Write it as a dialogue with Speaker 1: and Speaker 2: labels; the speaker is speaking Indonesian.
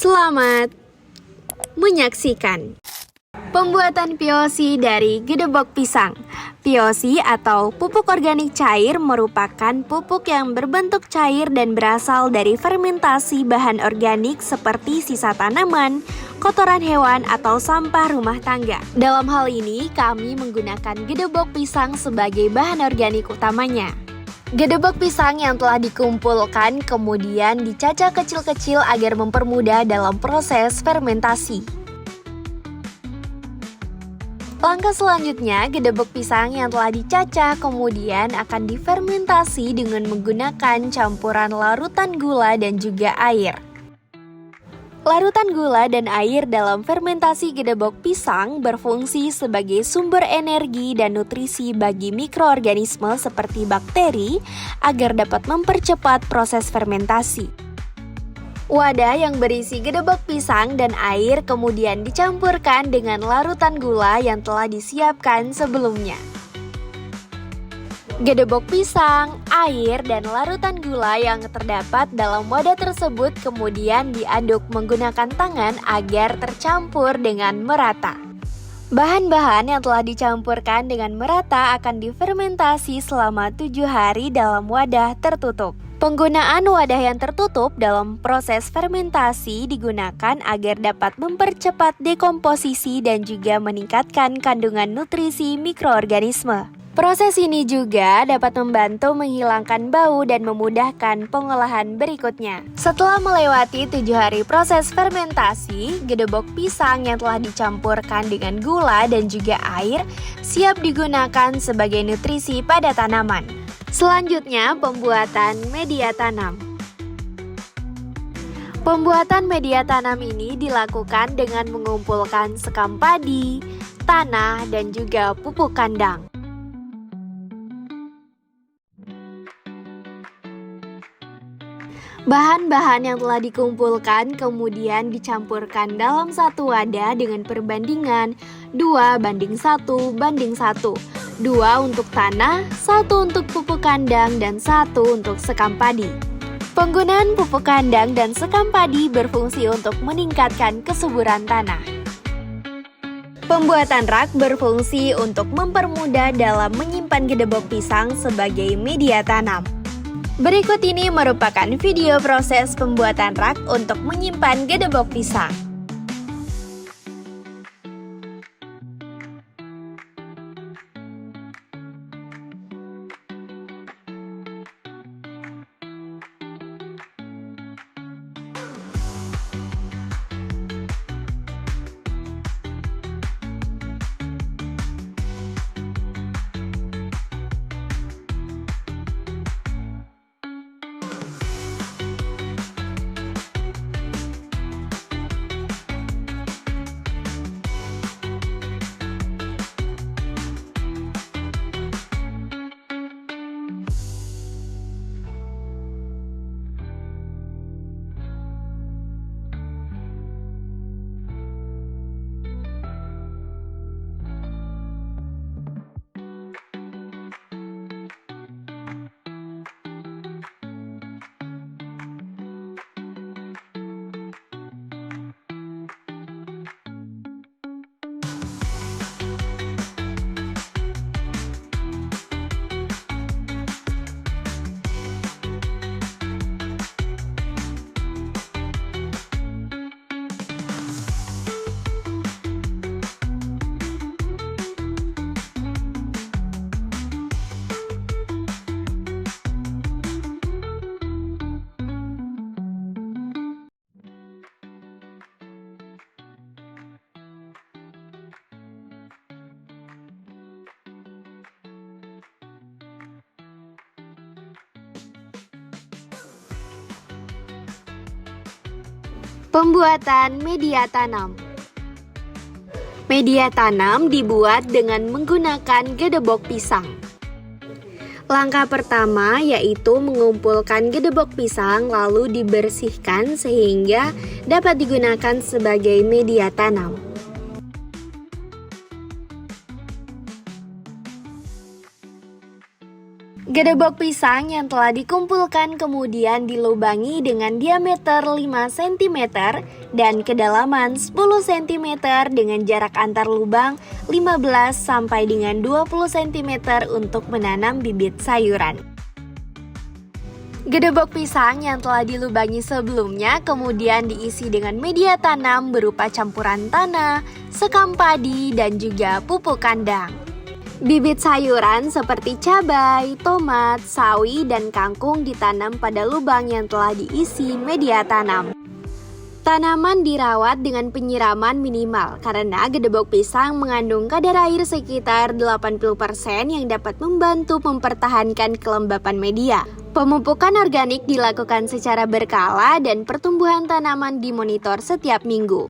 Speaker 1: Selamat menyaksikan pembuatan POC dari gedebok pisang. POC atau pupuk organik cair merupakan pupuk yang berbentuk cair dan berasal dari fermentasi bahan organik seperti sisa tanaman, kotoran hewan, atau sampah rumah tangga. Dalam hal ini, kami menggunakan gedebok pisang sebagai bahan organik utamanya. Gedebok pisang yang telah dikumpulkan kemudian dicacah kecil-kecil agar mempermudah dalam proses fermentasi. Langkah selanjutnya, gedebok pisang yang telah dicacah kemudian akan difermentasi dengan menggunakan campuran larutan gula dan juga air. Larutan gula dan air dalam fermentasi gedebok pisang berfungsi sebagai sumber energi dan nutrisi bagi mikroorganisme seperti bakteri agar dapat mempercepat proses fermentasi. Wadah yang berisi gedebok pisang dan air kemudian dicampurkan dengan larutan gula yang telah disiapkan sebelumnya. Gedebok pisang, air, dan larutan gula yang terdapat dalam wadah tersebut kemudian diaduk menggunakan tangan agar tercampur dengan merata. Bahan-bahan yang telah dicampurkan dengan merata akan difermentasi selama 7 hari dalam wadah tertutup. Penggunaan wadah yang tertutup dalam proses fermentasi digunakan agar dapat mempercepat dekomposisi dan juga meningkatkan kandungan nutrisi mikroorganisme. Proses ini juga dapat membantu menghilangkan bau dan memudahkan pengolahan berikutnya. Setelah melewati 7 hari proses fermentasi, gedebok pisang yang telah dicampurkan dengan gula dan juga air siap digunakan sebagai nutrisi pada tanaman. Selanjutnya, pembuatan media tanam. Pembuatan media tanam ini dilakukan dengan mengumpulkan sekam padi, tanah, dan juga pupuk kandang. Bahan-bahan yang telah dikumpulkan kemudian dicampurkan dalam satu wadah dengan perbandingan 2:1:1. 2 untuk tanah, 1 untuk pupuk kandang, dan 1 untuk sekam padi. Penggunaan pupuk kandang dan sekam padi berfungsi untuk meningkatkan kesuburan tanah. Pembuatan rak berfungsi untuk mempermudah dalam menyimpan gedebok pisang sebagai media tanam. Berikut ini merupakan video proses pembuatan rak untuk menyimpan gedebok pisang. Pembuatan media tanam. Media tanam dibuat dengan menggunakan gedebok pisang. Langkah pertama yaitu mengumpulkan gedebok pisang lalu dibersihkan sehingga dapat digunakan sebagai media tanam. Gedebok pisang yang telah dikumpulkan kemudian dilubangi dengan diameter 5 cm dan kedalaman 10 cm dengan jarak antar lubang 15 sampai dengan 20 cm untuk menanam bibit sayuran. Gedebok pisang yang telah dilubangi sebelumnya kemudian diisi dengan media tanam berupa campuran tanah, sekam padi, dan juga pupuk kandang. Bibit sayuran seperti cabai, tomat, sawi, dan kangkung ditanam pada lubang yang telah diisi media tanam. Tanaman dirawat dengan penyiraman minimal karena gedebok pisang mengandung kadar air sekitar 80% yang dapat membantu mempertahankan kelembapan media. Pemupukan organik dilakukan secara berkala dan pertumbuhan tanaman dimonitor setiap minggu.